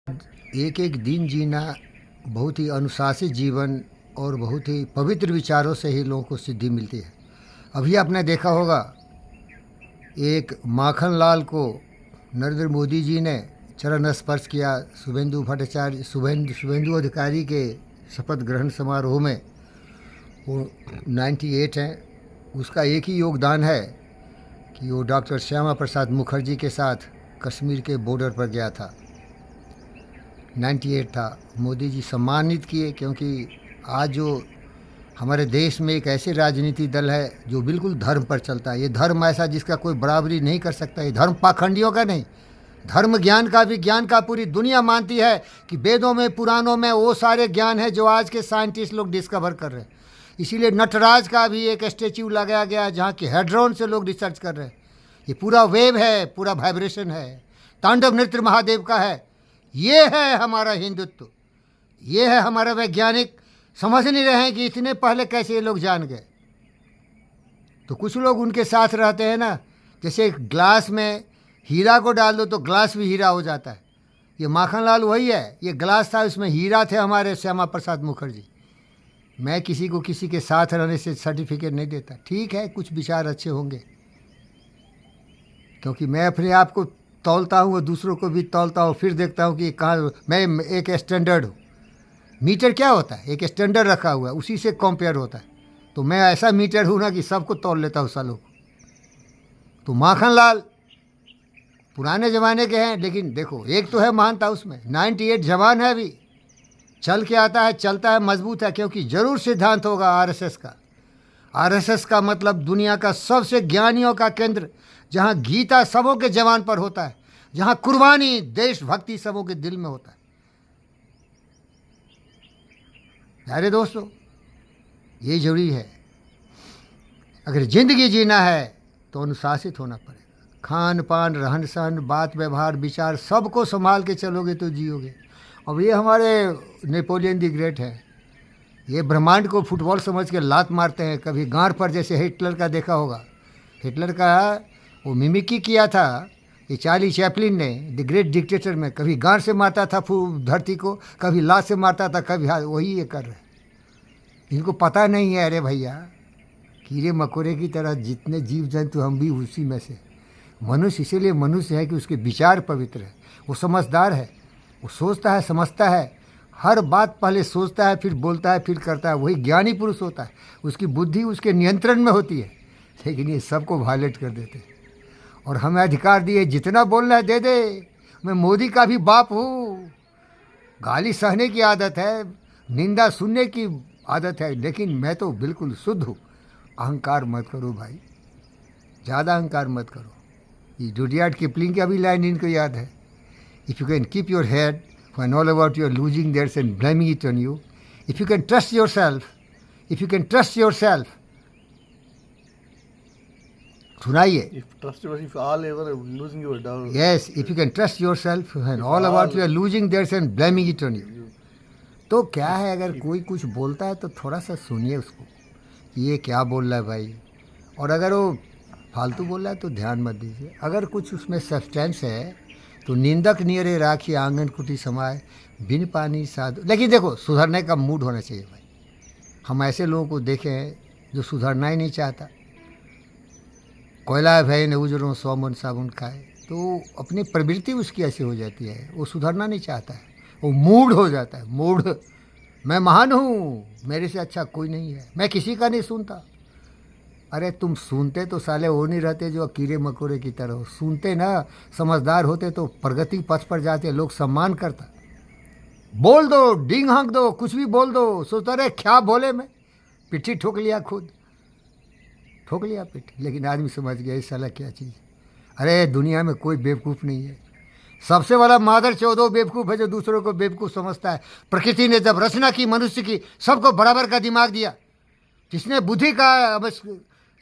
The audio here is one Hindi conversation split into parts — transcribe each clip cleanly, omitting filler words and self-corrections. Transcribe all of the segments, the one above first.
एक एक दिन जीना बहुत ही अनुशासित जीवन और बहुत ही पवित्र विचारों से ही लोगों को सिद्धि मिलती है। अभी आपने देखा होगा एक माखन लाल को नरेंद्र मोदी जी ने चरण स्पर्श किया। शुभेंदु भट्टाचार्य शुभेंदु अधिकारी के शपथ ग्रहण समारोह में। वो 98 हैं। उसका एक ही योगदान है कि वो डॉक्टर श्यामा प्रसाद मुखर्जी के साथ कश्मीर के बॉर्डर पर गया था। 98 था। मोदी जी सम्मानित किए क्योंकि आज जो हमारे देश में एक ऐसे राजनीति दल है जो बिल्कुल धर्म पर चलता है। ये धर्म ऐसा जिसका कोई बराबरी नहीं कर सकता। ये धर्म पाखंडियों का नहीं, धर्म ज्ञान का, विज्ञान का। पूरी दुनिया मानती है कि वेदों में पुराणों में वो सारे ज्ञान है जो आज के साइंटिस्ट लोग डिस्कवर कर रहे हैं। इसीलिए नटराज का भी एक स्टेच्यू लगाया गया जहाँ की हेड्रोन से लोग रिसर्च कर रहे हैं। ये पूरा वेव है, पूरा वाइब्रेशन है। तांडव नृत्य महादेव का है। ये है हमारा हिंदुत्व, ये है हमारा वैज्ञानिक। समझ नहीं रहे हैं कि इतने पहले कैसे ये लोग जान गए। तो कुछ लोग उनके साथ रहते हैं ना, जैसे एक ग्लास में हीरा को डाल दो तो ग्लास भी हीरा हो जाता है। ये माखनलाल वही है। ये ग्लास था, उसमें हीरा थे हमारे श्यामा प्रसाद मुखर्जी। मैं किसी को किसी के साथ रहने से सर्टिफिकेट नहीं देता। ठीक है, कुछ विचार अच्छे होंगे, क्योंकि मैं अपने आप को तौलता हूँ और दूसरों को भी तौलता हूँ, फिर देखता हूँ कि कहाँ मैं एक स्टैंडर्ड हूँ। मीटर क्या होता है? एक स्टैंडर्ड रखा हुआ है, उसी से कंपेयर होता है। तो मैं ऐसा मीटर हूँ ना कि सबको तौल लेता हूँ सालों को। तो माखनलाल पुराने ज़माने के हैं, लेकिन देखो एक तो है महानता उसमें। 98 जवान है अभी, चल के आता है, चलता है, मजबूत है। क्योंकि जरूर सिद्धांत होगा आरएसएस का। आरएसएस का मतलब दुनिया का सबसे ज्ञानियों का केंद्र, जहाँ गीता सबों के जवान पर होता है, जहाँ कुर्बानी देशभक्ति सबों के दिल में होता है। प्यारे दोस्तों, ये जरूरी है। अगर ज़िंदगी जीना है तो अनुशासित होना पड़ेगा। खान पान, रहन सहन, बात व्यवहार, विचार सबको संभाल के चलोगे तो जियोगे। अब ये हमारे नेपोलियन द ग्रेट है। ये ब्रह्मांड को फुटबॉल समझ के लात मारते हैं। कभी गांड पर, जैसे हिटलर का देखा होगा। हिटलर का वो मिमिकी किया था ये चार्ली चैपलिन ने द ग्रेट डिक्टेटर में। कभी गांड से मारता था धरती को, कभी लात से मारता था, कभी हाथ। वही ये कर रहे। इनको पता नहीं है, अरे भैया कीड़े मकोड़े की तरह जितने जीव जंतु हम भी उसी में से। मनुष्य इसीलिए मनुष्य है कि उसके विचार पवित्र है। वो समझदार है, वो सोचता है, समझता है, हर बात पहले सोचता है, फिर बोलता है, फिर करता है। वही ज्ञानी पुरुष होता है। उसकी बुद्धि उसके नियंत्रण में होती है। लेकिन ये सबको वायलेट कर देते हैं। और हमें अधिकार दिए जितना बोलना है दे दे। मैं मोदी का भी बाप हूँ। गाली सहने की आदत है, निंदा सुनने की आदत है, लेकिन मैं तो बिल्कुल शुद्ध हूँ। अहंकार मत करो भाई, ज़्यादा अहंकार मत करो। ये रुडयार्ड किपलिंग की अभी लाइन इनको याद है। If you can keep your head when all about you are losing theirs and blaming it on you, if you can trust yourself, if you can trust yourself, सुनाइए। If trust yourself, if all ever losing your doubt. Yes, if you can trust yourself and all about you are losing theirs and blaming it on you. तो क्या है, अगर कोई कुछ बोलता है तो थोड़ा सा सुनिए उसको कि ये क्या बोल रहा है भाई। और अगर वो फालतू बोल रहा है तो ध्यान मत दीजिए। अगर कुछ उसमें सब्सटेंस है तो निंदक नियरे राखी आंगन कुटी समाए, बिन पानी साधु। लेकिन देखो, सुधरने का मूड होना चाहिए भाई। हम ऐसे लोगों को देखे हैं जो सुधरना ही नहीं चाहता। कोयला भाई ने उजरों 100 मन साबुन खाए, तो अपनी प्रवृत्ति उसकी ऐसी हो जाती है। वो सुधरना नहीं चाहता है, वो मूड हो जाता है। मूड, मैं महान हूँ, मेरे से अच्छा कोई नहीं है, मैं किसी का नहीं सुनता। अरे तुम सुनते तो साले वो नहीं रहते जो कीड़े मकोड़े की तरह। सुनते ना, समझदार होते तो प्रगति पथ पर जाते, लोग सम्मान करता। बोल दो, डींग हाँक दो, कुछ भी बोल दो, सोचता रहे क्या बोले मैं। पिट्ठी ठोक लिया, खुद ठोक लिया पिट्ठी। लेकिन आदमी समझ गया इस साला क्या चीज़। अरे दुनिया में कोई बेवकूफ़ नहीं है। सबसे बड़ा मादर चौदह बेवकूफ़ है जो दूसरों को बेवकूफ़ समझता है। प्रकृति ने जब रचना की मनुष्य की, सबको बराबर का दिमाग दिया। जिसने बुद्धि का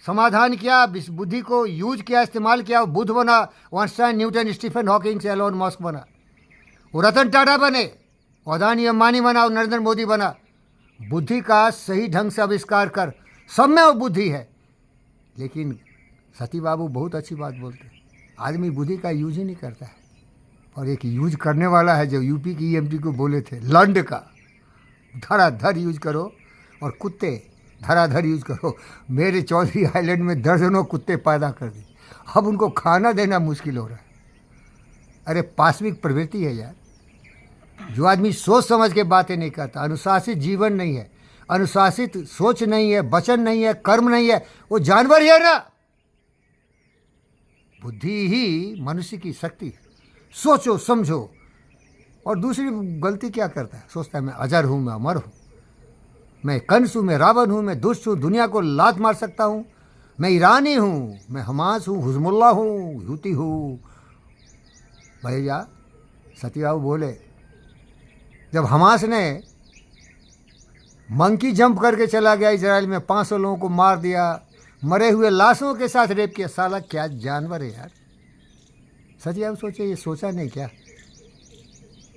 समाधान किया, बुद्धि को यूज किया, इस्तेमाल किया, वो बुद्ध बना। Einstein, Newton, Stephen Hawking, Elon Musk बना। वो रतन टाटा बने, अदानी अंबानी बना, और नरेंद्र मोदी बना। बुद्धि का सही ढंग से आविष्कार कर, सब में वो बुद्धि है। लेकिन सती बाबू बहुत अच्छी बात बोलते हैं, आदमी बुद्धि का यूज ही नहीं करता है। और एक यूज करने वाला है जो यूपी की ईएमटी को बोले थे लंड का, धड़ाधड़ यूज करो, और कुत्ते धड़ाधड़ यूज करो। मेरे चौधरी आइलैंड में दर्जनों कुत्ते पैदा कर दी, अब उनको खाना देना मुश्किल हो रहा है। अरे पाश्विक प्रवृत्ति है यार, जो आदमी सोच समझ के बातें नहीं करता, अनुशासित जीवन नहीं है, अनुशासित सोच नहीं है, वचन नहीं है, कर्म नहीं है, वो जानवर ही है ना। बुद्धि ही मनुष्य की शक्ति है। सोचो समझो। और दूसरी गलती क्या करता है, सोचता है मैं अजर हूँ, मैं अमर हूँ, मैं कंस हूँ, मैं रावण हूँ, मैं दुष्ट हूँ, दुनिया को लात मार सकता हूँ, मैं ईरानी हूँ, मैं हमास हूँ, हुजमुल्ला हूँ, यूती हूँ। भैया सतीबाबू बोले जब हमास ने मंकी जंप करके चला गया इजराइल में, 500 लोगों को मार दिया, मरे हुए लाशों के साथ रेप किया, साला क्या जानवर है यार। सतीबाबू सोचे ये सोचा नहीं क्या,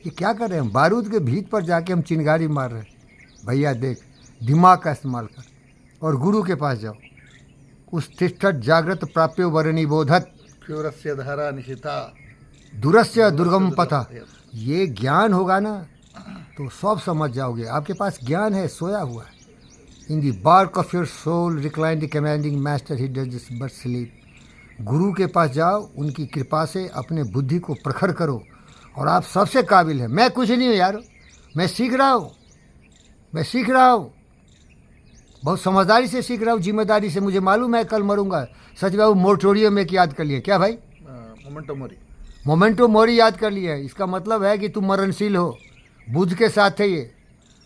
ये क्या कर रहे हैं हम, बारूद के भीत पर जाके हम चिंगारी मार रहे हैं। भैया देख, दिमाग का इस्तेमाल कर और गुरु के पास जाओ। उस तिष्ठत जागृत प्राप्यो वरणी बोधत क्षुरस्य धारा निशिता दूरस्य दुर्गम पथा। ये ज्ञान होगा ना तो सब समझ जाओगे। आपके पास ज्ञान है, सोया हुआ है। In the bark of your soul recline the commanding master he does but sleep. गुरु के पास जाओ, उनकी कृपा से अपने बुद्धि को प्रखर करो और आप सबसे काबिल हैं। मैं कुछ नहीं हूँ यार, मैं सीख रहा हूँ, मैं सीख रहा हूँ, बहुत समझदारी से सीख रहा हूँ, जिम्मेदारी से। मुझे मालूम है कल मरूंगा। सतीबाबू मोरिटोरियम एक याद कर लिए क्या भाई, मोमेंटो मोरी, मोमेंटो मोरी याद कर लिया है। इसका मतलब है कि तुम मरणशील हो। बुद्ध के साथ थे ये,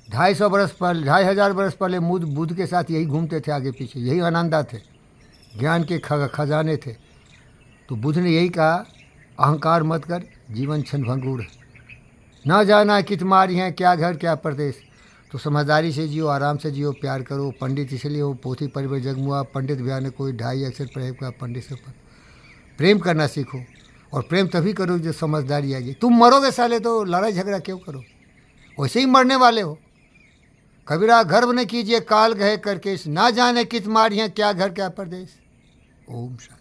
250 बरस पहले, 2500 बरस पहले बुद्ध के साथ यही घूमते थे आगे पीछे, यही आनंदा थे, ज्ञान के खजाने थे। तो बुद्ध ने यही कहा, अहंकार मत कर, जीवन क्षण भंगुर है, ना जाना कित मारी हैं, क्या घर क्या परदेश। तो समझदारी से जियो, आराम से जियो, प्यार करो। पंडित इसलिए हो, पोथी परिवर जगमुआ, पंडित बयान कोई, 2.5 अक्षर पढ़े का पंडित से पर। प्रेम करना सीखो, और प्रेम तभी करो जो समझदारी आएगी। तुम मरोगे साले तो लड़ाई झगड़ा क्यों करो, वैसे ही मरने वाले हो। कबीरा गर्व न कीजिए काल गए करके, ना जाने कित मारी हैं, क्या घर क्या परदेश। ओम शांति।